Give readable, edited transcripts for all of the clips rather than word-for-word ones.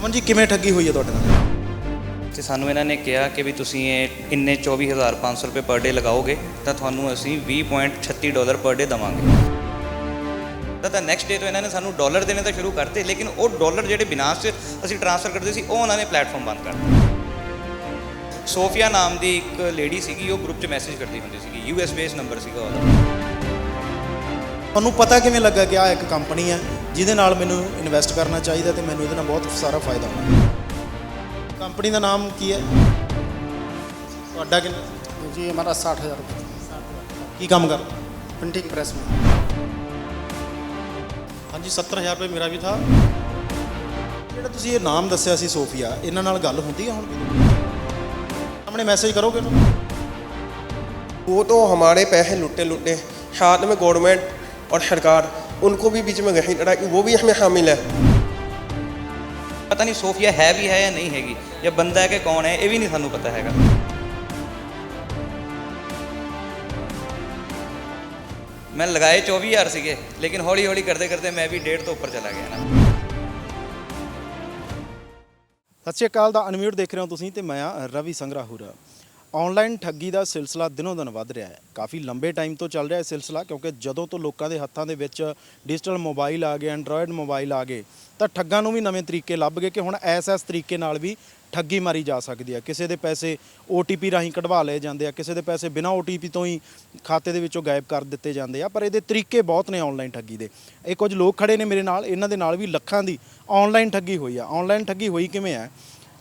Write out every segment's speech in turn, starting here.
ਅਮਨ ਜੀ ਕਿਵੇਂ ਠੱਗੀ ਹੋਈ ਹੈ ਤੁਹਾਡੇ ਨਾਲ? ਤੇ ਸਾਨੂੰ ਇਹਨਾਂ ਨੇ ਕਿਹਾ ਕਿ ਵੀ ਤੁਸੀਂ ਇਹ ਇੰਨੇ 24,500 ਰੁਪਏ ਪਰ ਡੇ ਲਗਾਓਗੇ ਤਾਂ ਤੁਹਾਨੂੰ ਅਸੀਂ $20.36 ਪਰ ਡੇ ਦੇਵਾਂਗੇ। ਤਾਂ ਨੈਕਸਟ ਡੇ ਤੋਂ ਇਹਨਾਂ ਨੇ ਸਾਨੂੰ ਡਾਲਰ ਦੇਣੇ ਤਾਂ ਸ਼ੁਰੂ ਕਰਤੇ, ਲੇਕਿਨ ਉਹ ਡਾਲਰ ਜਿਹੜੇ ਬਿਨਾਸ 'ਚ ਅਸੀਂ ਟ੍ਰਾਂਸਫਰ ਕਰਦੇ ਸੀ ਉਹ ਉਹਨਾਂ ਨੇ ਪਲੇਟਫਾਰਮ ਬੰਦ ਕਰਤਾ। ਸੋਫੀਆ ਨਾਮ ਦੀ ਇੱਕ ਲੇਡੀ ਸੀਗੀ, ਉਹ ਗਰੁੱਪ 'ਚ ਮੈਸੇਜ ਕਰਦੀ ਹੁੰਦੀ ਸੀਗੀ, US ਬੇਸ ਨੰਬਰ ਸੀਗਾ ਉਹਦਾ। ਤੁਹਾਨੂੰ ਪਤਾ ਕਿਵੇਂ ਲੱਗਾ ਕਿ ਆਹ ਇੱਕ ਕੰਪਨੀ ਹੈ ਜਿਹਦੇ ਨਾਲ ਮੈਨੂੰ ਇਨਵੈਸਟ ਕਰਨਾ ਚਾਹੀਦਾ ਤੇ ਮੈਨੂੰ ਇਹਦੇ ਨਾਲ ਬਹੁਤ ਸਾਰਾ ਫਾਇਦਾ ਹੋਣਾ? कंपनी का नाम की है ਤੁਹਾਡਾ ਕਿੰਨਾ जी हमारा 60,000 रुपये। ਕੀ ਕੰਮ ਕਰ? प्रिंटिंग प्रेस में। ਹਾਂਜੀ 70,000 ਰੁਪਏ ਮੇਰਾ ਵੀ ਥਾ। ਜਿਹੜਾ ਤੁਸੀਂ ਇਹ ਨਾਮ ਦੱਸਿਆ ਸੀ ਸੋਫੀਆ, ਇਹਨਾਂ ਨਾਲ ਗੱਲ ਹੁੰਦੀ ਹੈ ਹੁਣ ਵੀ? ਸਾਹਮਣੇ ਮੈਸੇਜ ਕਰੋਗੇ ਨਾ? वो तो हमारे पैसे लुटे साथ में गवर्नमेंट और सरकार उनको भी बीच में गही लड़ाई, वो भी हमें शामिल है। ਪਤਾ ਨਹੀਂ ਸੋਫੀਆ ਹੈ ਵੀ ਹੈ ਜਾਂ ਨਹੀਂ ਹੈਗੀ, ਜਾਂ ਬੰਦਾ ਹੈ ਕਿ ਕੌਣ ਹੈ ਇਹ ਵੀ ਨਹੀਂ ਸਾਨੂੰ ਪਤਾ ਹੈਗਾ। ਮੈਂ ਲਗਾਏ 24,000 ਸੀਗੇ, ਲੇਕਿਨ ਹੌਲੀ ਹੌਲੀ ਕਰਦੇ ਕਰਦੇ ਮੈਂ ਵੀ 1.5 ਤੋਂ ਉੱਪਰ ਚਲਾ ਗਿਆ ਨਾ। ਸਤਿ ਸ਼੍ਰੀ ਅਕਾਲ ਦਾ ਅਨਮਿਊਟ ਦੇਖ ਰਹੇ ਹੋ ਤੁਸੀਂ ਤੇ ਮੈਂ ਰਵੀ ਸੰਗਰਾਹੁਰਾ। ਆਨਲਾਈਨ ਠੱਗੀ ਦਾ ਸਿਲਸਿਲਾ ਦਿਨੋਂ ਦਿਨ ਵੱਧ ਰਿਹਾ ਹੈ। ਕਾਫੀ ਲੰਬੇ ਟਾਈਮ ਤੋਂ ਚੱਲ ਰਿਹਾ ਹੈ ਸਿਲਸਿਲਾ, ਕਿਉਂਕਿ ਜਦੋਂ ਤੋਂ ਲੋਕਾਂ ਦੇ ਹੱਥਾਂ ਦੇ ਵਿੱਚ ਡਿਜੀਟਲ ਮੋਬਾਈਲ ਆ ਗਏ, ਐਂਡਰੋਇਡ ਮੋਬਾਈਲ ਆ ਗਏ, ਤਾਂ ਠੱਗਾਂ ਨੂੰ ਵੀ ਨਵੇਂ ਤਰੀਕੇ ਲੱਭ ਗਏ ਕਿ ਹੁਣ ਇਸ ਤਰੀਕੇ ਨਾਲ ਵੀ ਠੱਗੀ ਮਾਰੀ ਜਾ ਸਕਦੀ ਹੈ। ਕਿਸੇ ਦੇ ਪੈਸੇ OTP ਰਾਹੀਂ ਕਢਵਾ ਲਏ ਜਾਂਦੇ ਆ, ਕਿਸੇ ਦੇ ਪੈਸੇ ਬਿਨਾਂ OTP ਤੋਂ ਹੀ ਖਾਤੇ ਦੇ ਵਿੱਚੋਂ ਗਾਇਬ ਕਰ ਦਿੱਤੇ ਜਾਂਦੇ ਆ। ਪਰ ਇਹਦੇ ਤਰੀਕੇ ਬਹੁਤ ਨੇ ਆਨਲਾਈਨ ਠੱਗੀ ਦੇ। ਇਹ ਕੁਝ ਲੋਕ ਖੜੇ ਨੇ ਮੇਰੇ ਨਾਲ, ਇਹਨਾਂ ਦੇ ਨਾਲ ਵੀ ਲੱਖਾਂ ਦੀ ਆਨਲਾਈਨ ਠੱਗੀ ਹੋਈ ਆ। ਆਨਲਾਈਨ ਠੱਗੀ ਹੋਈ ਕਿਵੇਂ ਹੈ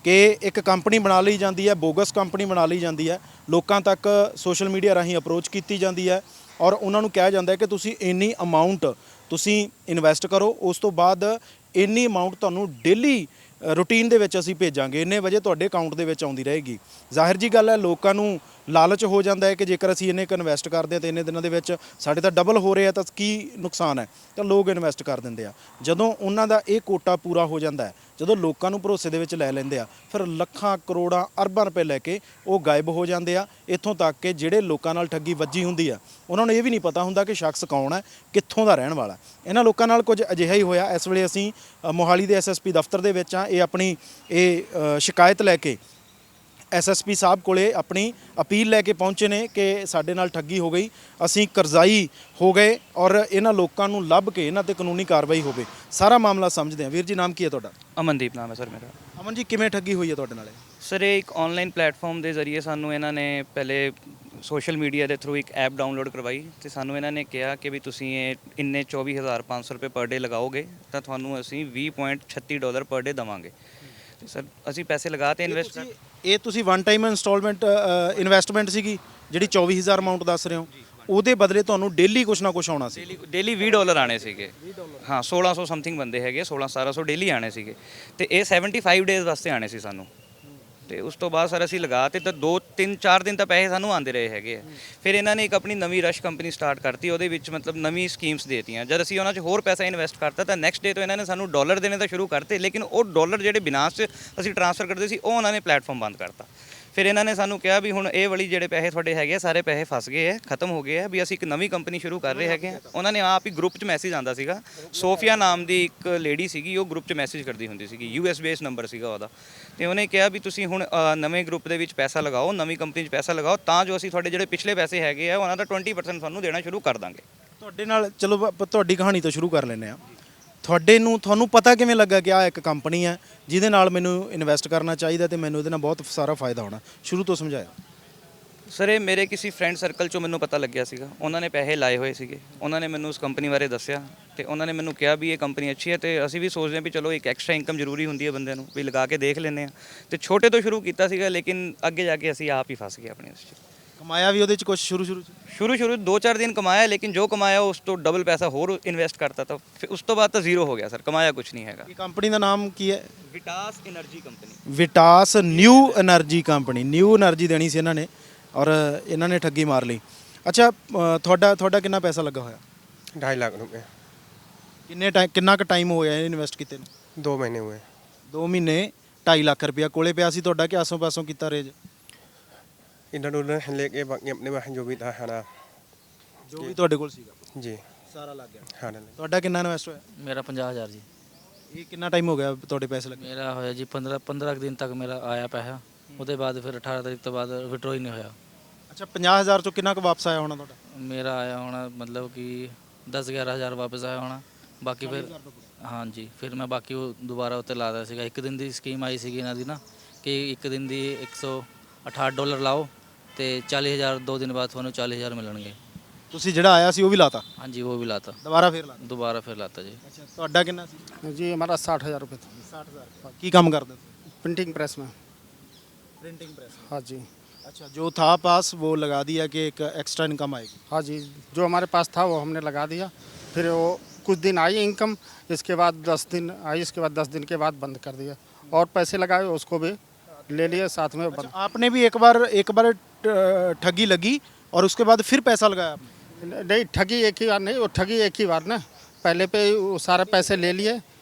ਕਿ ਇੱਕ ਕੰਪਨੀ ਬਣਾ ਲਈ ਜਾਂਦੀ ਹੈ, ਬੋਗਸ ਕੰਪਨੀ ਬਣਾ ਲਈ ਜਾਂਦੀ ਹੈ, ਲੋਕਾਂ ਤੱਕ ਸੋਸ਼ਲ ਮੀਡੀਆ ਰਾਹੀਂ ਅਪਰੋਚ ਕੀਤੀ ਜਾਂਦੀ ਹੈ ਔਰ ਉਹਨਾਂ ਨੂੰ ਕਿਹਾ ਜਾਂਦਾ ਹੈ ਕਿ ਤੁਸੀਂ ਇੰਨੀ ਅਮਾਊਂਟ ਤੁਸੀਂ ਇਨਵੈਸਟ ਕਰੋ, ਉਸ ਤੋਂ ਬਾਅਦ ਇੰਨੀ ਅਮਾਊਂਟ ਤੁਹਾਨੂੰ ਡੇਲੀ ਰੂਟੀਨ ਦੇ ਵਿੱਚ ਅਸੀਂ ਭੇਜਾਂਗੇ, ਇੰਨੇ ਵਜੇ ਤੁਹਾਡੇ ਅਕਾਊਂਟ ਦੇ ਵਿੱਚ ਆਉਂਦੀ ਰਹੇਗੀ। ਜ਼ਾਹਿਰ ਜੀ ਗੱਲ ਹੈ, ਲੋਕਾਂ ਨੂੰ ਲਾਲਚ ਹੋ ਜਾਂਦਾ ਹੈ ਕਿ ਜੇਕਰ ਅਸੀਂ ਇੰਨੇ ਕੁ ਇਨਵੈਸਟ ਕਰਦੇ ਹਾਂ ਤਾਂ ਇੰਨੇ ਦਿਨਾਂ ਦੇ ਵਿੱਚ ਸਾਡੇ ਤਾਂ ਡਬਲ ਹੋ ਰਿਹਾ ਤਾਂ ਕੀ ਨੁਕਸਾਨ ਹੈ, ਤਾਂ ਲੋਕ ਇਨਵੈਸਟ ਕਰ ਦਿੰਦੇ ਆ। ਜਦੋਂ ਉਹਨਾਂ ਦਾ ਇਹ ਕੋਟਾ ਪੂਰਾ ਹੋ ਜਾਂਦਾ ਹੈ, ਜਦੋਂ ਲੋਕਾਂ ਨੂੰ ਭਰੋਸੇ ਦੇ ਵਿੱਚ ਲੈ ਲੈਂਦੇ ਆ, ਫਿਰ ਲੱਖਾਂ ਕਰੋੜਾਂ ਅਰਬਾਂ ਰੁਪਏ ਲੈ ਕੇ ਉਹ ਗਾਇਬ ਹੋ ਜਾਂਦੇ ਆ। ਇੱਥੋਂ ਤੱਕ ਕਿ ਜਿਹੜੇ ਲੋਕਾਂ ਨਾਲ ਠੱਗੀ ਵੱਜੀ ਹੁੰਦੀ ਆ, ਉਹਨਾਂ ਨੂੰ ਇਹ ਵੀ ਨਹੀਂ ਪਤਾ ਹੁੰਦਾ ਕਿ ਸ਼ਖਸ ਕੌਣ ਹੈ, ਕਿੱਥੋਂ ਦਾ ਰਹਿਣ ਵਾਲਾ। ਇਹਨਾਂ ਲੋਕਾਂ ਨਾਲ ਕੁਝ ਅਜਿਹਾ ਹੀ ਹੋਇਆ। ਇਸ ਵੇਲੇ ਅਸੀਂ ਮੋਹਾਲੀ ਦੇ SSP ਦਫ਼ਤਰ ਦੇ ਵਿੱਚ ਆ। ਇਹ ਆਪਣੀ ਸ਼ਿਕਾਇਤ ਲੈ ਕੇ SSP ਸਾਹਿਬ ਕੋਲੇ ਆਪਣੀ ਅਪੀਲ ਲੈ ਕੇ ਪਹੁੰਚੇ ਨੇ ਕਿ ਸਾਡੇ ਨਾਲ ਠੱਗੀ ਹੋ ਗਈ, ਅਸੀਂ ਕਰਜ਼ਾਈ ਹੋ ਗਏ ਔਰ ਇਹਨਾਂ ਲੋਕਾਂ ਨੂੰ ਲੱਭ ਕੇ ਇਹਨਾਂ ਤੇ ਕਾਨੂੰਨੀ ਕਾਰਵਾਈ ਹੋਵੇ। ਸਾਰਾ ਮਾਮਲਾ ਸਮਝਦੇ ਹਾਂ। ਵੀਰ ਜੀ ਨਾਮ ਕੀ ਹੈ ਤੁਹਾਡਾ? ਅਮਨਦੀਪ ਨਾਮ ਹੈ ਸਰ ਮੇਰਾ। ਅਮਨ ਜੀ ਕਿਵੇਂ ਠੱਗੀ ਹੋਈ ਹੈ ਤੁਹਾਡੇ ਨਾਲ? ਸਰ ਇਹ ਇੱਕ ਆਨਲਾਈਨ ਪਲੇਟਫਾਰਮ ਦੇ ਜ਼ਰੀਏ ਸਾਨੂੰ ਇਹਨਾਂ ਨੇ ਪਹਿਲੇ ਸੋਸ਼ਲ ਮੀਡੀਆ ਦੇ ਥਰੂ ਇੱਕ ਐਪ ਡਾਊਨਲੋਡ ਕਰਵਾਈ ਤੇ ਸਾਨੂੰ ਇਹਨਾਂ ਨੇ ਕਿਹਾ ਕਿ ਵੀ ਤੁਸੀਂ ਇਹ ਇੰਨੇ 24,500 ਰੁਪਏ ਪਰ ਡੇ ਲਗਾਓਗੇ ਤਾਂ ਤੁਹਾਨੂੰ ਅਸੀਂ $20.36 ਪਰ ਡੇ ਦੇਵਾਂਗੇ। ਤੇ ਸਰ ਅਸੀਂ ਪੈਸੇ ਲਗਾ ਤੇ ਇਨਵੈਸਟ ਇਹ ਤੁਸੀਂ ਵਨ ਟਾਈਮ ਇੰਸਟਾਲਮੈਂਟ ਇਨਵੈਸਟਮੈਂਟ ਸੀਗੀ ਜਿਹੜੀ 24,000 ਅਮਾਊਂਟ ਦੱਸ ਰਹੇ ਹੋ, ਉਹਦੇ ਬਦਲੇ ਤੁਹਾਨੂੰ ਡੇਲੀ ਕੁਛ ਨਾ ਕੁਛ ਆਉਣਾ ਸੀ? ਡੇਲੀ $20 ਆਣੇ ਸੀਗੇ। ਹਾਂ 1600 ਸਮਥਿੰਗ ਬੰਦੇ ਹੈਗੇ, 1600-1700 ਡੇਲੀ ਆਣੇ ਸੀਗੇ ਤੇ ਇਹ 75 ਡੇਜ਼ ਵਾਸਤੇ ਆਣੇ ਸੀ ਸਾਨੂੰ। ਤੇ ਉਸ ਤੋਂ ਬਾਅਦ ਸਰ ਅਸੀਂ ਲਗਾ ਤੇ ਤਾਂ 2-3-4 ਦਿਨ ਤਾਂ ਪੈਸੇ ਸਾਨੂੰ ਆਉਂਦੇ ਰਹੇ ਹੈਗੇ ਆ। ਫਿਰ ਇਹਨਾਂ ਨੇ ਇੱਕ ਆਪਣੀ ਨਵੀਂ ਰਸ਼ ਕੰਪਨੀ ਸਟਾਰਟ ਕਰਤੀ, ਉਹਦੇ ਵਿੱਚ ਮਤਲਬ ਨਵੀਂ ਸਕੀਮਸ ਦੇਤੀਆਂ। ਜਦ ਅਸੀਂ ਉਹਨਾਂ 'ਚ ਹੋਰ ਪੈਸਾ ਇਨਵੈਸਟ ਕਰਤਾ ਤਾਂ ਨੈਕਸਟ ਡੇ ਤੋਂ ਇਹਨਾਂ ਨੇ ਸਾਨੂੰ ਡਾਲਰ ਦੇਣੇ ਤਾਂ ਸ਼ੁਰੂ ਕਰਤੇ, ਲੇਕਿਨ ਉਹ ਡਾਲਰ ਜਿਹੜੇ ਬਿਨਾਸ 'ਚ ਅਸੀਂ ਟ੍ਰਾਂਸਫਰ ਕਰਦੇ ਸੀ ਉਹ ਉਹਨਾਂ ਨੇ ਪਲੇਟਫਾਰਮ ਬੰਦ ਕਰਤਾ। ਫਿਰ ਇਹਨਾਂ ਨੇ ਸਾਨੂੰ ਕਿਹਾ ਵੀ ਹੁਣ ਇਹ ਵਾਲੀ ਜਿਹੜੇ ਪੈਸੇ ਤੁਹਾਡੇ ਹੈਗੇ ਆ ਸਾਰੇ ਪੈਸੇ ਫਸ ਗਏ ਆ, ਖਤਮ ਹੋ ਗਏ ਆ, ਵੀ ਅਸੀਂ ਇੱਕ ਨਵੀਂ ਕੰਪਨੀ ਸ਼ੁਰੂ ਕਰ ਰਹੇ ਹੈਗੇ ਆ। ਉਹਨਾਂ ਨੇ ਆਪ ਹੀ ਗਰੁੱਪ 'ਚ ਮੈਸੇਜ ਆਉਂਦਾ ਸੀਗਾ। ਸੋਫੀਆ ਨਾਮ ਦੀ ਇੱਕ ਲੇਡੀ ਸੀਗੀ, ਉਹ ਗਰੁੱਪ 'ਚ ਮੈਸੇਜ ਕਰਦੀ ਹੁੰਦੀ ਸੀਗੀ, US ਬੇਸ ਨੰਬਰ ਸੀਗਾ ਉਹਦਾ। ਤੇ ਉਹਨੇ ਕਿਹਾ ਵੀ ਤੁਸੀਂ ਹੁਣ ਨਵੇਂ ਗਰੁੱਪ ਦੇ ਵਿੱਚ ਪੈਸਾ ਲਗਾਓ, ਨਵੀਂ ਕੰਪਨੀ 'ਚ ਪੈਸਾ ਲਗਾਓ, ਤਾਂ ਜੋ ਅਸੀਂ ਤੁਹਾਡੇ ਜਿਹੜੇ ਪਿਛਲੇ ਪੈਸੇ ਹੈਗੇ ਆ ਉਹਨਾਂ ਦਾ 20% ਤੁਹਾਨੂੰ ਦੇਣਾ ਸ਼ੁਰੂ ਕਰ ਦਾਂਗੇ। ਤੁਹਾਡੇ ਨਾਲ ਚਲੋ ਆਪਾਂ ਤੁਹਾਡੀ ਕਹਾਣੀ ਤੋਂ ਸ਼ੁਰੂ ਕਰ ਲੈਂਦੇ ਹਾਂ। ਤੁਹਾਨੂੰ ਪਤਾ ਕਿਵੇਂ ਲੱਗਾ ਕਿ ਆਹ ਇੱਕ ਕੰਪਨੀ ਹੈ ਜਿਹਦੇ ਨਾਲ ਮੈਨੂੰ ਇਨਵੈਸਟ ਕਰਨਾ ਚਾਹੀਦਾ ਤੇ ਮੈਨੂੰ ਇਹਦੇ ਨਾਲ ਬਹੁਤ ਸਾਰਾ ਫਾਇਦਾ ਹੋਣਾ? ਸ਼ੁਰੂ ਤੋਂ ਸਮਝਾਇਆ। ਸਰ ਇਹ ਮੇਰੇ ਕਿਸੇ ਫਰੈਂਡ ਸਰਕਲ 'ਚੋਂ ਮੈਨੂੰ ਪਤਾ ਲੱਗਿਆ ਸੀਗਾ, ਉਹਨਾਂ ਨੇ ਪੈਸੇ ਲਾਏ ਹੋਏ ਸੀਗੇ, ਉਹਨਾਂ ਨੇ ਮੈਨੂੰ ਉਸ ਕੰਪਨੀ ਬਾਰੇ ਦੱਸਿਆ ਤੇ ਉਹਨਾਂ ਨੇ ਮੈਨੂੰ ਕਿਹਾ ਵੀ ਇਹ ਕੰਪਨੀ ਅੱਛੀ ਹੈ ਤੇ ਅਸੀਂ ਵੀ ਸੋਚਦੇ ਹਾਂ ਵੀ ਚਲੋ ਇੱਕ ਐਕਸਟਰਾ ਇਨਕਮ ਜ਼ਰੂਰੀ ਹੁੰਦੀ ਹੈ ਬੰਦੇ ਨੂੰ, ਵੀ ਲਗਾ ਕੇ ਦੇਖ ਲੈਂਦੇ ਹਾਂ। ਤੇ ਛੋਟੇ ਤੋਂ ਸ਼ੁਰੂ ਕੀਤਾ ਸੀਗਾ, ਲੇਕਿਨ ਅੱਗੇ ਜਾ ਕੇ ਅਸੀਂ ਆਪ ਹੀ ਫਸ ਗਏ ਆਪਣੇ ਉਸ 'ਚ। ਕਮਾਇਆ ਵੀ ਉਹਦੇ 'ਚ ਕੁਝ ਸ਼ੁਰੂ 2-4 ਦਿਨ ਕਮਾਇਆ, ਲੇਕਿਨ ਜੋ ਕਮਾਇਆ ਉਸ ਤੋਂ ਡਬਲ ਪੈਸਾ ਹੋਰ ਇਨਵੈਸਟ ਕਰਤਾ ਤਾਂ ਫਿਰ ਉਸ ਤੋਂ ਬਾਅਦ ਤਾਂ ਜ਼ੀਰੋ ਹੋ ਗਿਆ ਸਰ, ਕਮਾਇਆ ਕੁਝ ਨਹੀਂ ਹੈਗਾ। ਇਹ ਕੰਪਨੀ ਦਾ ਨਾਮ ਕੀ ਹੈ? Vitas energy company. Vitas new energy company. New energy ਦੇਣੀ ਸੀ ਇਹਨਾਂ ਨੇ ਔਰ ਇਹਨਾਂ ਨੇ ਠੱਗੀ ਮਾਰ ਲਈ। ਅੱਛਾ ਤੁਹਾਡਾ ਕਿੰਨਾ ਪੈਸਾ ਲੱਗਾ ਹੋਇਆ? 2.5 लाख रुपये। ਕਿੰਨਾ ਕੁ ਟਾਈਮ ਹੋਇਆ ਇਹ ਇਨਵੈਸਟ ਕੀਤੇ ਨੂੰ? 2 महीने हुए। 2 ਮਹੀਨੇ 2.5 ਲੱਖ ਰੁਪਇਆ ਕੋਲੇ ਪਿਆ ਸੀ ਤੁਹਾਡਾ ਕਿ ਆਸੋਂ ਪਾਸੋਂ ਕੀਤਾ ਰੇਜ? इधर उधर लेके बाकी अपने पास जो भी था खाना ਜੋ ਵੀ ਤੁਹਾਡੇ ਕੋਲ ਸੀਗਾ जी ਸਾਰਾ ਲੱਗ ਗਿਆ। हाँ। ਤੁਹਾਡਾ ਕਿੰਨਾ ਇਨਵੈਸਟ ਹੋਇਆ? ਮੇਰਾ 50,000 ਜੀ। ਇਹ ਕਿੰਨਾ ਟਾਈਮ ਹੋ ਗਿਆ ਤੁਹਾਡੇ ਪੈਸੇ ਲੱਗੇ? ਮੇਰਾ ਹੋਇਆ ਜੀ 15 ਕੁ ਦਿਨ ਤੱਕ ਮੇਰਾ ਆਇਆ ਪੈਸਾ, ਉਹਦੇ ਬਾਅਦ ਫਿਰ 18 ਤਰੀਕ ਤੋਂ ਬਾਅਦ ਵਿਡਰੋ ਹੀ ਨਹੀਂ ਹੋਇਆ। ਅੱਛਾ 50,000 ਚੋਂ ਕਿੰਨਾ ਕੁ ਵਾਪਸ ਆਇਆ ਹੋਣਾ ਤੁਹਾਡਾ? ਮੇਰਾ ਆਇਆ ਹੋਣਾ ਮਤਲਬ ਕਿ 10-11 ਹਜ਼ਾਰ ਵਾਪਸ ਆਇਆ ਹੋਣਾ। ਬਾਕੀ ਫਿਰ ਹਾਂਜੀ ਫਿਰ ਮੈਂ ਬਾਕੀ ਉਹ ਦੁਬਾਰਾ ਉੱਤੇ ਲਾਦਾ ਸੀਗਾ। ਇੱਕ ਦਿਨ ਦੀ ਸਕੀਮ ਆਈ ਸੀਗੀ ਇਹਨਾਂ ਦੀ ਨਾ ਕਿ ਇੱਕ ਦਿਨ ਦੀ $168 ਲਾਓ ਤੇ 40,000 2 ਦਿਨ ਬਾਅਦ ਤੁਹਾਨੂੰ 40,000 ਮਿਲਣਗੇ। ਤੁਸੀਂ ਜਿਹੜਾ ਆਇਆ ਸੀ ਉਹ ਵੀ ਲਾਤਾ, ਹਾਂਜੀ ਉਹ ਵੀ ਲਾਤਾ, ਦੁਬਾਰਾ ਫੇਰ ਲਾਤਾ? ਦੁਬਾਰਾ ਫਿਰ ਲਾਤਾ ਜੀ। ਅੱਛਾ ਤੁਹਾਡਾ ਕਿੰਨਾ ਸੀ? जी हमारा 60,000 रुपये था। 60,000 ਕੀ ਕੰਮ ਕਰਦੇ ਹੋ? प्रिंटिंग प्रेस में। Printing press. हाँ जी। अच्छा जो था पास वो लगा दिया कि एक एक्स्ट्रा इनकम आएगी? हाँ जी, जो हमारे पास था वो हमने लगा दिया। फिर वो कुछ दिन आई इनकम, इसके बाद 10 दिन आई, इसके बाद 10 दिन के बाद बंद कर दिया। और पैसे लगाए उसको भी ले लिए साथ में बंद। आपने भी एक बार ठगी लगी और उसके बाद फिर पैसा लगाया आपने? नहीं ठगी एक ही बार नहीं, वो ठगी एक ही बार ना, पहले पे वो सारे पैसे ले लिए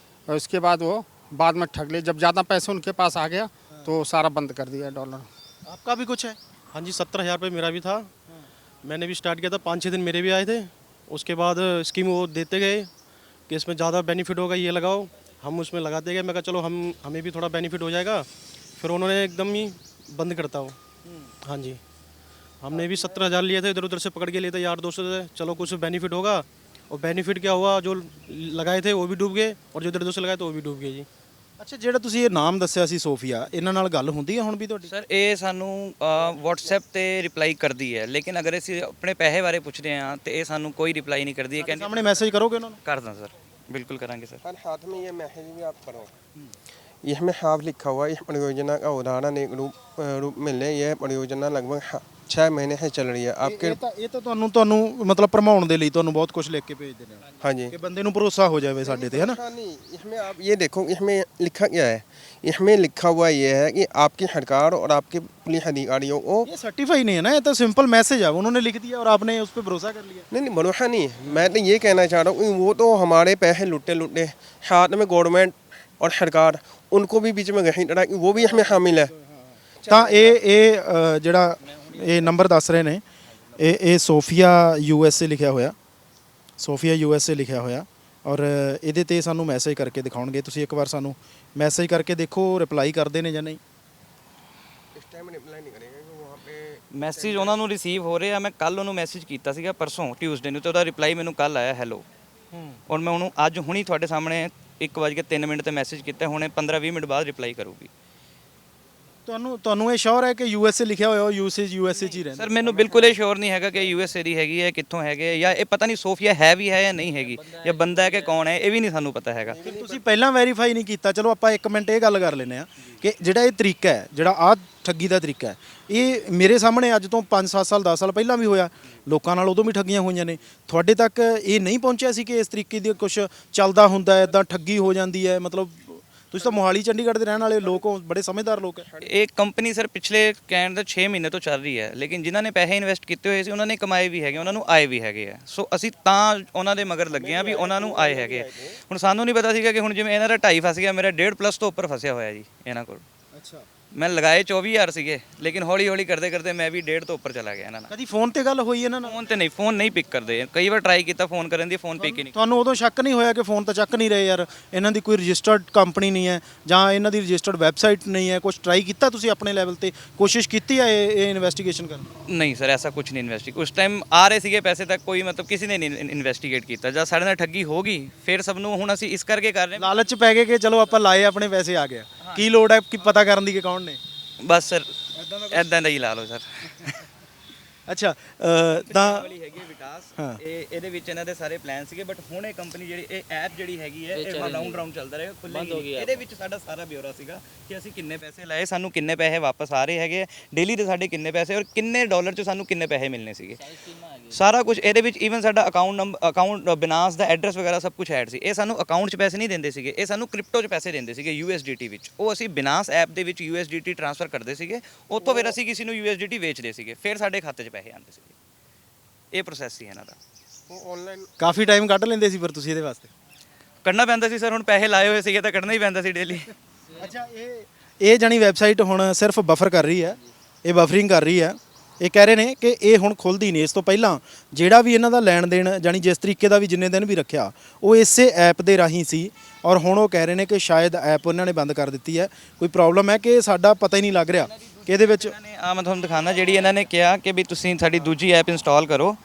और उसके बाद वो बाद में ठग लिए। जब ज़्यादा पैसे उनके पास आ गया तो सारा बंद कर दिया डॉलर। आपका भी कुछ है? हाँ जी 70,000 रुपये मेरा भी था। मैंने भी स्टार्ट किया था, 5-6 दिन मेरे भी आए थे। उसके बाद स्कीम वो देते गए कि इसमें ज़्यादा बेनिफिट होगा, ये लगाओ। हम उसमें लगाते गए। मैं कहा चलो हमें भी थोड़ा बेनिफिट हो जाएगा। फिर उन्होंने एकदम ही बंद करता हो। हाँ जी हमने भी 70,000 लिए थे, इधर उधर से पकड़ के लिए थे यार दोस्तों से, चलो कुछ बेनिफिट होगा। और बेनिफिट क्या हुआ, जो लगाए थे वो भी डूब गए और जो इधर उधर से लगाए तो वो भी डूब गए जी। ਅੱਛਾ ਜਿਹੜਾ ਤੁਸੀਂ ਇਹ ਨਾਮ ਦੱਸਿਆ ਸੀ ਸੋਫੀਆ, ਇਹਨਾਂ ਨਾਲ ਗੱਲ ਹੁੰਦੀ ਹੈ ਹੁਣ ਵੀ ਤੁਹਾਡੀ? ਸਰ ਇਹ ਸਾਨੂੰ WhatsApp ਤੇ ਰਿਪਲਾਈ ਕਰਦੀ ਹੈ, ਲੇਕਿਨ ਅਗਰ ਅਸੀਂ ਆਪਣੇ ਪੈਸੇ ਬਾਰੇ ਪੁੱਛਦੇ ਹਾਂ ਤੇ ਇਹ ਸਾਨੂੰ ਕੋਈ ਰਿਪਲਾਈ ਨਹੀਂ ਕਰਦੀ ਹੈ। ਕਹਿੰਦੀ ਸਾਹਮਣੇ ਮੈਸੇਜ ਕਰੋਗੇ ਉਹਨਾਂ ਨੂੰ? ਕਰਦਾ ਸਰ, ਬਿਲकुल ਕਰਾਂਗੇ ਸਰ। हर हाथ में ये मैसेज भी आप करो, इसमें हाफ लिखा हुआ है। इस परियोजना का उदाहरण एक रूप में ले। यह परियोजना लगभग 6 महीने से चल रही है आपके। ਇਹ ਤਾਂ ਤੁਹਾਨੂੰ ਮਤਲਬ ਭਰਮਾਉਣ ਦੇ ਲਈ ਤੁਹਾਨੂੰ ਬਹੁਤ ਕੁਝ ਲਿਖ ਕੇ ਭੇਜਦੇ ਨੇ हाँ जी। ਕਿ ਬੰਦੇ ਨੂੰ ਭਰੋਸਾ ਹੋ ਜਾਵੇ ਸਾਡੇ ਤੇ, ਹੈ ਨਾ? हाँ नहीं, इसमें आप ये देखो इसमें लिखा क्या है। इसमें लिखा हुआ ये है कि आपकी सरकार और आपके पुलिस अधिकारियों को ये सर्टिफाई नहीं है ना, ये तो सिंपल मैसेज है, उन्होंने लिख दिया और आपने उस पर भरोसा कर लिया। नहीं भरोसा नहीं है। मैं तो ये कहना चाह रहा हूँ कि वो तो हमारे पैसे लुटे साथ में गवर्नमेंट और सरकार उनको भी बीच में घसीट रहा है कि वो भी इसमें शामिल है। ਤਾਂ ਇਹ ਜਿਹੜਾ ਇਹ ਨੰਬਰ ਦੱਸ ਰਹੇ ਨੇ, ਇਹ ਸੋਫੀਆ USA ਲਿਖਿਆ ਹੋਇਆ, ਸੋਫੀਆ USA ਲਿਖਿਆ ਹੋਇਆ। ਔਰ ਇਹਦੇ ਤੇ ਸਾਨੂੰ ਮੈਸੇਜ ਕਰਕੇ ਦਿਖਾਉਣਗੇ। ਤੁਸੀਂ ਇੱਕ ਵਾਰ ਸਾਨੂੰ ਮੈਸੇਜ ਕਰਕੇ ਦੇਖੋ ਰਿਪਲਾਈ ਕਰਦੇ ਨੇ ਜਾਂ ਨਹੀਂ। इस टाइम रिप्लाई नहीं करेगा कि वहाँ पे ਮੈਸੇਜ ਉਹਨਾਂ ਨੂੰ ਰਿਸੀਵ ਹੋ ਰਿਹਾ। ਮੈਂ ਕੱਲ ਉਹਨੂੰ ਮੈਸੇਜ ਕੀਤਾ ਸੀਗਾ ਪਰਸੋਂ ਟਿਊਜ਼ਡੇ ਨੂੰ, ਤੇ ਉਹਦਾ ਰਿਪਲਾਈ ਮੈਨੂੰ ਕੱਲ ਆਇਆ ਹੈਲੋ। ਔਰ ਮੈਂ ਉਹਨੂੰ ਅੱਜ ਹੁਣੀ ਤੁਹਾਡੇ ਸਾਹਮਣੇ 1:03 ਤੇ ਮੈਸੇਜ ਕੀਤਾ, ਹੁਣੇ 15-20 ਮਿੰਟ ਬਾਅਦ ਰਿਪਲਾਈ ਕਰੂਗੀ। ਤੁਹਾਨੂੰ ਇਹ ਸ਼ੋਰ ਹੈ ਕਿ USA ਲਿਖਿਆ ਹੋਇਆ ਉਹ USA 'ਚ ਹੀ ਰਹਿੰਦਾ? ਸਰ ਮੈਨੂੰ ਬਿਲਕੁਲ ਇਹ ਸ਼ੋਰ ਨਹੀਂ ਹੈਗਾ ਕਿ USA ਦੀ ਹੈਗੀ ਹੈ, ਕਿੱਥੋਂ ਹੈਗੇ, ਜਾਂ ਇਹ ਪਤਾ ਨਹੀਂ ਸੋਫੀਆ ਹੈ ਵੀ ਹੈ ਜਾਂ ਨਹੀਂ ਹੈਗੀ, ਜਾਂ ਬੰਦਾ ਹੈ ਕਿ ਕੌਣ ਹੈ, ਇਹ ਵੀ ਨਹੀਂ ਸਾਨੂੰ ਪਤਾ ਹੈਗਾ। ਤੁਸੀਂ ਪਹਿਲਾਂ ਵੈਰੀਫਾਈ ਨਹੀਂ ਕੀਤਾ? ਚਲੋ ਆਪਾਂ 1 ਮਿੰਟ ਇਹ ਗੱਲ ਕਰ ਲੈਂਦੇ ਆ ਕਿ ਜਿਹੜਾ ਇਹ ਤਰੀਕਾ ਹੈ, ਜਿਹੜਾ ਆਹ ਠੱਗੀ ਦਾ ਤਰੀਕਾ ਹੈ, ਇਹ ਮੇਰੇ ਸਾਹਮਣੇ ਅੱਜ ਤੋਂ 5-7 ਸਾਲ 10 ਸਾਲ ਪਹਿਲਾਂ ਵੀ ਹੋਇਆ, ਲੋਕਾਂ ਨਾਲ ਉਦੋਂ ਵੀ ਠੱਗੀਆਂ ਹੋਈਆਂ ਨੇ। ਤੁਹਾਡੇ ਤੱਕ ਇਹ ਨਹੀਂ ਪਹੁੰਚਿਆ ਸੀ ਕਿ ਇਸ ਤਰੀਕੇ ਦੀ ਕੁਝ ਚੱਲਦਾ ਹੁੰਦਾ ਹੈ, ਇਦਾਂ ਠੱਗੀ ਹੋ ਜਾਂਦੀ ਹੈ? ਮਤਲਬ ਤੁਸੀਂ ਤਾਂ ਮੋਹਾਲੀ ਚੰਡੀਗੜ੍ਹ ਦੇ ਰਹਿਣ ਵਾਲੇ ਲੋਕ ਹੋ, ਬੜੇ ਸਮਝਦਾਰ ਲੋਕ ਹੈ। ਇਹ ਕੰਪਨੀ ਸਰ ਪਿਛਲੇ ਕਹਿਣ ਦਾ 6 ਮਹੀਨੇ ਤੋਂ ਚੱਲ ਰਹੀ ਹੈ, ਲੇਕਿਨ ਜਿਨ੍ਹਾਂ ਨੇ ਪੈਸੇ ਇਨਵੈਸਟ ਕੀਤੇ ਹੋਏ ਸੀ ਉਹਨਾਂ ਨੇ ਕਮਾਏ ਵੀ ਹੈਗੇ, ਉਹਨਾਂ ਨੂੰ ਆਏ ਵੀ ਹੈਗੇ ਆ। ਸੋ ਅਸੀਂ ਤਾਂ ਉਹਨਾਂ ਦੇ ਮਗਰ ਲੱਗੇ ਆ ਵੀ ਉਹਨਾਂ ਨੂੰ ਆਏ ਹੈਗੇ ਆ। ਹੁਣ ਸਾਨੂੰ ਨਹੀਂ ਪਤਾ ਸੀਗਾ ਕਿ ਹੁਣ ਜਿਵੇਂ ਇਹਨਾਂ ਦਾ 2.5 ਫਸ ਗਿਆ, ਮੇਰਾ 1.5+ ਤੋਂ ਉੱਪਰ ਫਸਿਆ ਹੋਇਆ ਜੀ ਇਹਨਾਂ ਕੋਲ। ਅੱਛਾ ਮੈਂ ਲਗਾਏ 24,000 ਸੀਗੇ, ਲੇਕਿਨ ਹੌਲੀ ਹੌਲੀ ਕਰਦੇ ਕਰਦੇ ਮੈਂ ਵੀ 1.5 ਤੋਂ ਉੱਪਰ ਚਲਾ ਗਿਆ ਇਹਨਾਂ ਨਾਲ। ਕਦੀ ਫੋਨ ਤੇ ਗੱਲ ਹੋਈ ਇਹਨਾਂ ਨਾਲ? ਫੋਨ ਨਹੀਂ ਪਿਕ ਕਰਦੇ। ਕਈ ਵਾਰ ਟਰਾਈ ਕੀਤਾ ਫੋਨ ਕਰਨ ਦੀ, ਫੋਨ ਪਿਕ ਹੀ ਨਹੀਂ। ਤੁਹਾਨੂੰ ਉਦੋਂ ਸ਼ੱਕ ਨਹੀਂ ਹੋਇਆ ਕਿ ਫੋਨ ਤਾਂ ਚੱਕ ਨਹੀਂ ਰਹੇ ਯਾਰ, ਇਹਨਾਂ ਦੀ ਕੋਈ ਰਜਿਸਟਰਡ ਕੰਪਨੀ ਨਹੀਂ ਹੈ ਜਾਂ ਇਹਨਾਂ ਦੀ ਰਜਿਸਟਰਡ ਵੈਬਸਾਈਟ ਨਹੀਂ ਹੈ? ਕੁਝ ਟਰਾਈ ਕੀਤਾ ਤੁਸੀਂ ਆਪਣੇ ਲੈਵਲ ਤੇ, ਕੋਸ਼ਿਸ਼ ਕੀਤੀ ਹੈ ਇਹ ਇਨਵੈਸਟੀਗੇਸ਼ਨ ਕਰਨ? ਨਹੀਂ ਸਰ ਐਸਾ ਕੁਝ ਨਹੀਂ ਇਨਵੈਸਟੀਗੇਟ। ਉਸ ਟਾਈਮ ਆ ਰਹੇ ਸੀਗੇ ਪੈਸੇ ਤੱਕ, ਕੋਈ ਮਤਲਬ ਕਿਸੇ ਨੇ ਨਹੀਂ ਇਨਵੈਸਟੀਗੇਟ ਕੀਤਾ। ਜਦ ਸਾਡੇ ਨਾਲ ਠੱਗੀ ਹੋ ਗਈ ਫਿਰ ਸਭ ਨੂੰ ਹੁਣ ਅਸੀਂ ਇਸ ਕਰਕੇ ਕਰ ਰਹੇ ਹਾਂ। ਲਾਲਚ ਪੈ ਗਏ ਕਿ ਚਲੋ ਆਪਾਂ ਲਾਏ ਆਪਣੇ ਪੈਸੇ ਆ ਗਿਆ, ਕੀ ਲੋੜ ਹੈ ਕਿ ਪਤਾ ਕਰਨ ਦੀ ਕਿ ਕੌਣ ਨੇ? ਬਸ ਸਰ ਐਦਾਂ ਦਾ ਹੀ ਲਾ ਲਓ ਸਰ। ਅੱਛਾ ਤਾਂ ਵਾਲੀ ਹੈਗੀ ਵਿਕਾਸ, ਹਾਂ। ਇਹਦੇ ਵਿੱਚ ਇਹਨਾਂ ਦੇ ਸਾਰੇ ਪਲਾਨ ਸੀਗੇ, ਬਟ ਹੁਣ ਇਹ ਕੰਪਨੀ ਜਿਹੜੀ ਇਹ ਐਪ ਜਿਹੜੀ ਹੈਗੀ ਹੈ ਇਹ ਰਾਉਂਡ ਚੱਲਦਾ ਰਹੇਗਾ, ਖੁੱਲ੍ਹੇਗੀ। ਇਹਦੇ ਵਿੱਚ ਸਾਡਾ ਸਾਰਾ ਬਿਊਰਾ ਸੀਗਾ ਕਿ ਅਸੀਂ ਕਿੰਨੇ ਪੈਸੇ ਲਾਏ, ਸਾਨੂੰ ਕਿੰਨੇ ਪੈਸੇ ਵਾਪਸ ਆ ਰਹੇ ਹੈਗੇ, ਡੇਲੀ ਦੇ ਸਾਡੇ ਕਿੰਨੇ ਪੈਸੇ ਔਰ ਕਿੰਨੇ ਡਾਲਰ 'ਚ ਸਾਨੂੰ ਕਿੰਨੇ ਪੈਸੇ ਮਿਲਨੇ ਸੀਗੇ, ਸਾਰਾ ਕੁਝ ਇਹਦੇ ਵਿੱਚ। ਈਵਨ ਸਾਡਾ ਅਕਾਊਂਟ ਬਿਨਾਂਸ ਦਾ ਐਡਰੈਸ ਵਗੈਰਾ ਸਭ ਕੁਝ ਐਡ ਸੀ। ਇਹ ਸਾਨੂੰ ਅਕਾਊਂਟ 'ਚ ਪੈਸੇ ਨਹੀਂ ਦਿੰਦੇ ਸੀਗੇ, ਇਹ ਸਾਨੂੰ ਕ੍ਰਿਪਟੋ 'ਚ ਪੈਸੇ ਦਿੰਦੇ ਸੀਗੇ USDT ਵਿੱਚ। ਉਹ ਅਸੀਂ ਬਿਨਾਂਸ ਐਪ ਦੇ ਵਿੱਚ USDT ਟ੍ਰਾਂਸਫਰ ਕਰਦੇ ਸੀਗੇ, ਉੱਥੋਂ ਫਿਰ ਅਸੀਂ ਕਿਸੇ ਨੂੰ USDT ਵੇਚਦੇ ਸੀਗੇ, ਫਿਰ ਸਾਡੇ ਖਾਤੇ 'ਚ ਪੈਸੇ ਆਉਂਦੇ ਸੀਗੇ। ਇਹ ਪ੍ਰੋਸੈਸ ਸੀ ਇਹਨਾਂ ਦਾ। वो ऑनलाइन ਕਾਫੀ ਟਾਈਮ ਕੱਢ ਲੈਂਦੇ ਸੀ ਫਿਰ ਤੁਸੀਂ ਇਹਦੇ ਵਾਸਤੇ? ਕੱਢਣਾ ਪੈਂਦਾ ਸੀ ਸਰ, ਹੁਣ ਪੈਸੇ ਲਾਏ ਹੋਏ ਸੀਗੇ ਤਾਂ ਕੱਢਣਾ ਹੀ ਪੈਂਦਾ ਸੀ ਡੇਲੀ। ਅੱਛਾ ਇਹ ਜਾਨੀ ਵੈਬਸਾਈਟ ਹੁਣ ਸਿਰਫ ਬਫਰ ਕਰ ਰਹੀ ਹੈ, ਇਹ ਬਫਰਿੰਗ ਕਰ ਰਹੀ ਹੈ ਇਹ ਕਹਿ ਰਹੇ ਨੇ ਕਿ ਇਹ ਹੁਣ ਖੁੱਲਦੀ ਨਹੀਂ। ਇਸ ਤੋਂ ਪਹਿਲਾਂ ਜਿਹੜਾ ਵੀ ਇਹਨਾਂ ਦਾ ਲੈਣ ਦੇਣ ਜਾਨੀ ਜਿਸ ਤਰੀਕੇ ਦਾ ਵੀ ਜਿੰਨੇ ਦਿਨ ਵੀ ਰੱਖਿਆ ਉਹ ਇਸੇ ਐਪ ਦੇ ਰਾਹੀਂ ਸੀ, ਔਰ ਹੁਣ ਉਹ ਕਹਿ ਰਹੇ ਨੇ ਕਿ ਸ਼ਾਇਦ ਐਪ ਉਹਨਾਂ ਨੇ ਬੰਦ ਕਰ ਦਿੱਤੀ ਹੈ। ਕੋਈ ਪ੍ਰੋਬਲਮ ਹੈ ਕਿ ਸਾਡਾ ਪਤਾ ਹੀ ਨਹੀਂ ਲੱਗ ਰਿਹਾ ਕਿ ਇਹਦੇ ਵਿੱਚ ਇਹਨਾਂ ਨੇ ਮੈਂ ਤੁਹਾਨੂੰ ਦਿਖਾਣਾ, ਜਿਹੜੀ ਇਹਨਾਂ ਨੇ ਕਿਹਾ ਕਿ ਵੀ ਤੁਸੀਂ ਸਾਡੀ ਦੂਜੀ ਐਪ ਇੰਸਟਾਲ ਕਰੋ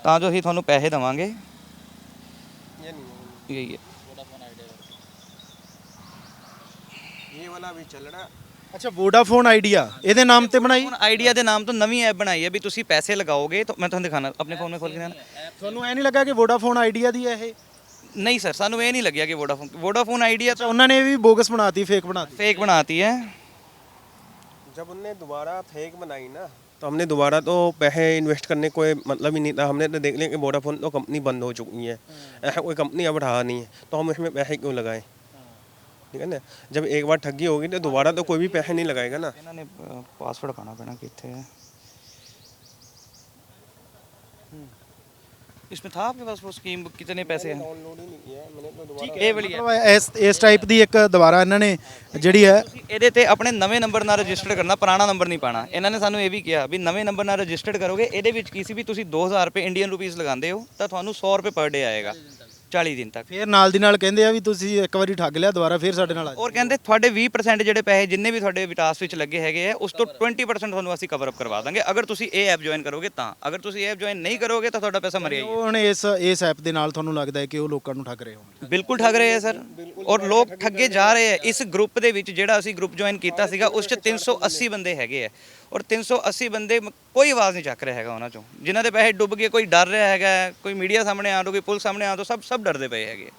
ਤਾਂ ਜੋ ਅਸੀਂ ਤੁਹਾਨੂੰ ਪੈਸੇ ਦੇਵਾਂਗੇ। यही है। ये वाला भी चल रहा। ਅੱਛਾ ਵੋਡਾਫੋਨ ਆਈਡੀਆ ਇਹਦੇ ਨਾਮ ਤੇ ਬਣਾਈ? ਹੁਣ ਆਈਡੀਆ ਦੇ ਨਾਮ ਤੋਂ ਨਵੀਂ ਐਪ ਬਣਾਈ ਹੈ ਵੀ ਤੁਸੀਂ ਪੈਸੇ ਲਗਾਓਗੇ ਤਾਂ ਮੈਂ ਤੁਹਾਨੂੰ ਦਿਖਾਣਾ ਆਪਣੇ ਫੋਨ 'ਤੇ ਖੋਲ ਕੇ ਦਿਖਾਣਾ। ਤੁਹਾਨੂੰ ਐ ਨਹੀਂ ਲੱਗਾ ਕਿ ਵੋਡਾਫੋਨ ਆਈਡੀਆ ਦੀ ਹੈ ਇਹ? ਨਹੀਂ ਸਰ, ਸਾਨੂੰ ਇਹ ਨਹੀਂ ਲੱਗਿਆ ਕਿ ਵੋਡਾਫੋਨ ਆਈਡੀਆ ਅੱਛਾ ਉਹਨਾਂ ਨੇ ਵੀ ਬੋਗਸ ਬਣਾਤੀ, ਫੇਕ ਬਣਾਤੀ। फेक बनाती है। जब उनने दोबारा फेक बनाई ना तो हमने दोबारा तो पैसे इन्वेस्ट करने कोई मतलब ही नहीं था। हमने तो देख लिया कि वोडाफोन तो कंपनी बंद हो चुकी है, ऐसा कोई कंपनी अब रहा नहीं है, तो हम इसमें पैसे क्यों लगाएं? ठीक है ना, जब एक बार ठगी होगी तो दोबारा तो कोई भी पैसे नहीं लगाएगा ना। इन्होंने पासवर्ड पाना पैना कितने है। इसमें था आपके पास वो स्कीम कितने पैसे हैं? डाउनलोड ही नहीं किया है मैंने तो दोबारा। ठीक है, ये वाली है। ਮਤਲਬ ਇਸ ਟਾਈਪ ਦੀ ਇੱਕ ਦੁਬਾਰਾ ਇਹਨਾਂ ਨੇ ਜਿਹੜੀ ਹੈ ਤੁਸੀਂ ਇਹਦੇ ਤੇ ਆਪਣੇ ਨਵੇਂ ਨੰਬਰ ਨਾਲ ਰਜਿਸਟਰ ਕਰਨਾ, ਪੁਰਾਣਾ ਨੰਬਰ ਨਹੀਂ ਪਾਣਾ। ਇਹਨਾਂ ਨੇ ਸਾਨੂੰ ਇਹ ਵੀ ਕਿਹਾ ਵੀ ਨਵੇਂ ਨੰਬਰ ਨਾਲ ਰਜਿਸਟਰਡ ਕਰੋਗੇ। ਇਹਦੇ ਵਿੱਚ ਕੀ ਸੀ ਵੀ ਤੁਸੀਂ 2000 ਰੁਪਏ ਇੰਡੀਅਨ ਰੁਪੀਸ ਲਗਾਉਂਦੇ ਹੋ ਤਾਂ ਤੁਹਾਨੂੰ 100 ਰੁਪਏ ਪਰ ਡੇ ਆਏਗਾ 40 ਦਿਨ ਤੱਕ। ਫਿਰ ਨਾਲ ਦੀ ਨਾਲ ਕਹਿੰਦੇ ਆ ਵੀ ਤੁਸੀਂ ਇੱਕ ਵਾਰੀ ਠੱਗ ਲਿਆ, ਦੁਬਾਰਾ ਫਿਰ ਸਾਡੇ ਨਾਲ ਆ ਜਾਓ। ਔਰ ਕਹਿੰਦੇ ਤੁਹਾਡੇ 20% ਜਿਹੜੇ ਪੈਸੇ ਜਿੰਨੇ ਵੀ ਤੁਹਾਡੇ ਵਿਟਾਸ ਵਿੱਚ ਲੱਗੇ ਹੈਗੇ ਆ ਉਸ ਤੋਂ 20% ਤੁਹਾਨੂੰ ਅਸੀਂ ਕਵਰ ਅਪ ਕਰਵਾ ਦਾਂਗੇ ਅਗਰ ਤੁਸੀਂ ਇਹ ਐਪ ਜੁਆਇਨ ਕਰੋਗੇ ਤਾਂ। ਅਗਰ ਤੁਸੀਂ ਇਹ ਐਪ ਜੁਆਇਨ ਨਹੀਂ ਕਰੋਗੇ ਤਾਂ ਤੁਹਾਡਾ ਪੈਸਾ ਮਰਿਆ ਹੀ ਹੈ। ਉਹ ਹੁਣ ਇਸ ਐਪ ਦੇ ਨਾਲ ਤੁਹਾਨੂੰ ਲੱਗਦਾ ਹੈ ਕਿ ਉਹ ਲੋਕਾਂ ਨੂੰ ਠੱਗ ਰਹੇ ਹੋਣਗੇ? ਬਿਲਕੁਲ ਠੱਗ ਰਹੇ ਆ ਸਰ, ਔਰ ਲੋਕ ਠੱਗੇ ਜਾ ਰਹੇ ਆ। ਇਸ ਗਰੁੱਪ ਦੇ ਵਿੱਚ ਜਿਹੜਾ ਅਸੀਂ ਗਰੁੱਪ ਜੁਆਇਨ ਕੀਤਾ ਸੀਗਾ ਉਸ 'ਚ 380 ਬੰਦੇ ਹੈਗੇ ਆ, ਔਰ 380 ਬੰਦੇ ਕੋਈ ਆਵਾਜ਼ ਨਹੀਂ ਚੱਕ ਰਿਹਾ ਹੈਗਾ ਉਹਨਾਂ 'ਚੋਂ। ਜਿਨ੍ਹਾਂ ਦੇ ਪੈਸੇ ਡੁੱਬ ਗਏ, ਕੋਈ ਡਰ ਰਿਹਾ ਹੈਗਾ, ਕੋਈ ਮੀਡੀਆ ਸਾਹਮਣੇ ਆਉਣ ਤੋਂ, ਕੋਈ ਪੁਲਿਸ ਸਾਹਮਣੇ ਆਉਣ ਤੋਂ, ਸਭ ਡਰਦੇ ਪਏ ਹੈਗੇ।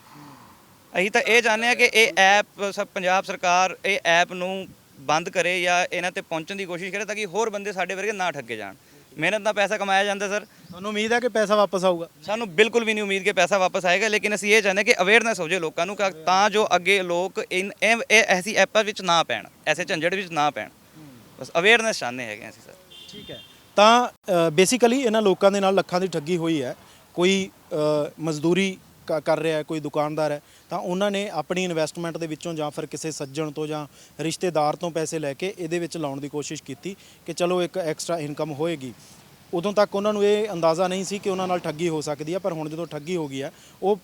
ਅਸੀਂ ਤਾਂ ਇਹ ਚਾਹੁੰਦੇ ਹਾਂ ਕਿ ਇਹ ਐਪ ਪੰਜਾਬ ਸਰਕਾਰ ਇਹ ਐਪ ਨੂੰ ਬੰਦ ਕਰੇ ਜਾਂ ਇਹਨਾਂ ਤੇ ਪਹੁੰਚਣ ਦੀ ਕੋਸ਼ਿਸ਼ ਕਰੇ ਤਾਂ ਕਿ ਹੋਰ ਬੰਦੇ ਸਾਡੇ ਵਰਗੇ ਨਾ ਠੱਗੇ ਜਾਣ। ਮਿਹਨਤ ਨਾਲ ਪੈਸਾ ਕਮਾਇਆ ਜਾਂਦਾ ਸਰ। ਤੁਹਾਨੂੰ ਉਮੀਦ ਹੈ ਕਿ ਪੈਸਾ ਵਾਪਸ ਆਊਗਾ? ਸਾਨੂੰ ਬਿਲਕੁਲ ਵੀ ਨਹੀਂ ਉਮੀਦ ਕਿ ਪੈਸਾ ਵਾਪਸ ਆਏਗਾ, ਲੇਕਿਨ ਅਸੀਂ ਇਹ ਚਾਹੁੰਦੇ ਕਿ ਅਵੇਅਰਨੈਸ ਹੋ ਜਾਏ ਲੋਕਾਂ ਨੂੰ ਤਾਂ ਜੋ ਅੱਗੇ ਲੋਕ ਇਹ ਐਸੀ ਐਪਾਂ ਵਿੱਚ ਨਾ ਪੈਣ, ਐਸੇ ਝੰਜਟ ਵਿੱਚ ਨਾ ਪੈਣ। ਬਸ ਅਵੇਅਰਨੈਸ ਚਾਹੁੰਦੇ ਹੈਗੇ ਅਸੀਂ ਸਰ। ਠੀਕ ਹੈ, ਤਾਂ ਬੇਸਿਕਲੀ ਇਹਨਾਂ ਲੋਕਾਂ ਦੇ ਨਾਲ ਲੱਖਾਂ ਦੀ ਠੱਗੀ ਹੋਈ ਹੈ। ਕੋਈ ਮਜ਼ਦੂਰੀ ਕਰ ਰਿਹਾ ਹੈ, ਕੋਈ ਦੁਕਾਨਦਾਰ ਹੈ, ਤਾਂ ਉਹਨਾਂ ਨੇ ਆਪਣੀ ਇਨਵੈਸਟਮੈਂਟ ਦੇ ਵਿੱਚੋਂ ਜਾਂ ਫਿਰ ਕਿਸੇ ਸੱਜਣ ਤੋਂ ਜਾਂ ਰਿਸ਼ਤੇਦਾਰ ਤੋਂ ਪੈਸੇ ਲੈ ਕੇ ਇਹਦੇ ਵਿੱਚ ਲਾਉਣ ਦੀ ਕੋਸ਼ਿਸ਼ ਕੀਤੀ ਕਿ ਚਲੋ ਇੱਕ ਐਕਸਟਰਾ ਇਨਕਮ ਹੋਏਗੀ। ਉਦੋਂ ਤੱਕ ਉਹਨਾਂ ਨੂੰ ਇਹ ਅੰਦਾਜ਼ਾ ਨਹੀਂ ਸੀ ਕਿ ਉਹਨਾਂ ਨਾਲ ਠੱਗੀ ਹੋ ਸਕਦੀ ਹੈ, ਪਰ ਹੁਣ ਜਦੋਂ ਠੱਗੀ ਹੋ ਗਈ ਹੈ ਉਹ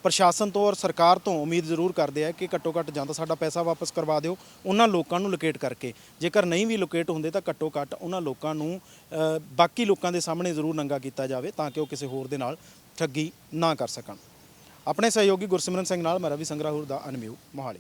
ਪ੍ਰਸ਼ਾਸਨ ਤੋਂ ਔਰ ਸਰਕਾਰ ਤੋਂ ਉਮੀਦ ਜ਼ਰੂਰ ਕਰਦੇ ਆ ਕਿ ਘੱਟੋ ਘੱਟ ਜਾਂ ਤਾਂ ਸਾਡਾ ਪੈਸਾ ਵਾਪਸ ਕਰਵਾ ਦਿਓ ਉਹਨਾਂ ਲੋਕਾਂ ਨੂੰ ਲੋਕੇਟ ਕਰਕੇ। ਜੇਕਰ ਨਹੀਂ ਵੀ ਲੋਕੇਟ ਹੁੰਦੇ ਤਾਂ ਘੱਟੋ ਘੱਟ ਉਹਨਾਂ ਲੋਕਾਂ ਨੂੰ ਬਾਕੀ ਲੋਕਾਂ ਦੇ ਸਾਹਮਣੇ ਜ਼ਰੂਰ ਨੰਗਾ ਕੀਤਾ ਜਾਵੇ ਤਾਂ ਕਿ ਉਹ ਕਿਸੇ ਹੋਰ ਦੇ ਨਾਲ ਠੱਗੀ ਨਾ ਕਰ ਸਕਣ। ਆਪਣੇ ਸਹਿਯੋਗੀ ਗੁਰਸਿਮਰਨ ਸਿੰਘ ਨਾਲ ਮੈਂ ਰਵੀ ਸੰਗਰਾਹੁਰ ਦਾ ਅਨਮਿਊ ਮੋਹਾਲੀ।